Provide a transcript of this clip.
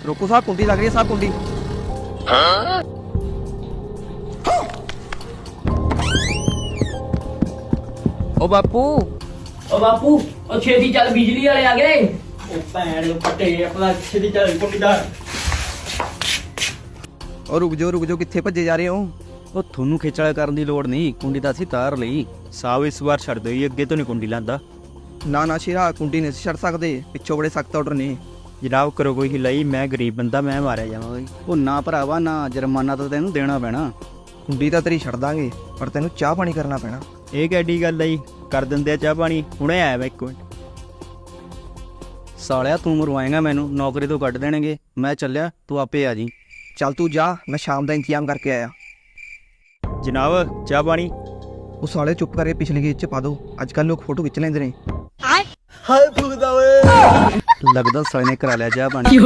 ਰੋਕੋ ਸਾਹਿਬ, ਕੁੰਡੀ ਲੱਗ ਰਹੀ ਹੈ ਸਾਹਿਬ, ਕੁੰਡੀ। ਓ ਬਾਪੂ, ਓ ਬਾਪੂ, ਓ ਛੇਤੀ ਚੱਲ, ਬਿਜਲੀ ਵਾਲੇ ਆ ਗਏ। ਉਹ ਭੈਣ ਪੱਟੇ ਆਪਣਾ ਛੇਤੀ ਚੱਲ ਕੁੰਡੀਦਾਰ। ਉਹ ਰੁਕ ਜਾਓ, ਕਿੱਥੇ ਭੱਜੇ ਜਾ ਰਹੇ ਹੋ? ਉਹ ਤੁਹਾਨੂੰ ਖੇਚਲਾ ਕਰਨ ਦੀ ਲੋੜ ਨਹੀਂ, ਕੁੰਡੀ ਤਾਂ ਅਸੀਂ ਤਾਰ ਲਈ। ਸਾਬ ਇਸ ਵਾਰ ਛੱਡ ਦਿਓ ਜੀ, ਅੱਗੇ ਤੋਂ ਨਹੀਂ ਕੁੰਡੀ ਲਾਂਦਾ। ਨਾ ਸ਼ੇਰਾ, ਕੁੰਡੀ ਨਹੀਂ ਛੱਡ ਸਕਦੇ, ਪਿੱਛੋਂ ਬੜੇ ਸਖਤ ਆਰਡਰ ਨੇ। ਜਨਾਬ ਕਰੋ ਕੋਈ ਹਿਲਾਈ, ਮੈਂ ਗਰੀਬ ਬੰਦਾ, ਮੈਂ ਮਾਰਿਆ ਜਾਵਾਂਗਾ ਜੀ। ਉਹ ਨਾ ਭਰਾਵਾ ਨਾ, ਜੁਰਮਾਨਾ ਤਾਂ ਤੈਨੂੰ ਦੇਣਾ ਪੈਣਾ। ਕੁੰਡੀ ਤਾਂ ਤੇਰੀ ਛੱਡ ਦਾਂਗੇ, ਪਰ ਤੈਨੂੰ ਚਾਹ ਪਾਣੀ ਕਰਨਾ ਪੈਣਾ। ਇਹ ਕਿੱਡੀ ਗੱਲ ਆ ਜੀ, ਕਰ ਦਿੰਦੇ ਆ ਚਾਹ ਪਾਣੀ, ਹੁਣੇ ਆਇਆ ਵਾ 1 ਮਿੰਟ। ਸਾਲਿਆ ਤੂੰ ਮਰਵਾਏਗਾ ਮੈਨੂੰ, ਨੌਕਰੀ ਤੋਂ ਕੱਢ ਦੇਣਗੇ। ਮੈਂ ਚੱਲਿਆ, ਤੂੰ ਆਪੇ ਆ ਜੀ। ਚੱਲ ਤੂੰ ਜਾ, ਮੈਂ ਸ਼ਾਮ ਦਾ ਇੰਤਜ਼ਾਮ ਕਰਕੇ ਆਇਆ। ਜਨਾਬ ਚਾਹ ਪਾਣੀ। ਉਹ ਸਾਲੇ ਚੁੱਪ ਕਰਕੇ ਪਿਛਲੀ ਗੇਟ 'ਚ ਪਾ ਦੋ, ਅੱਜ ਕੱਲ੍ਹ ਲੋਕ ਫੋਟੋ ਖਿੱਚ ਲੈਂਦੇ ਨੇ। ਹਾਏ ਫੁੱਕਦਾ ਓਏ। ਲੱਗਦਾ ਸਾਲੇ ਨੇ ਕਰਾ ਲਿਆ ਚਾਹ ਪਾਣੀ।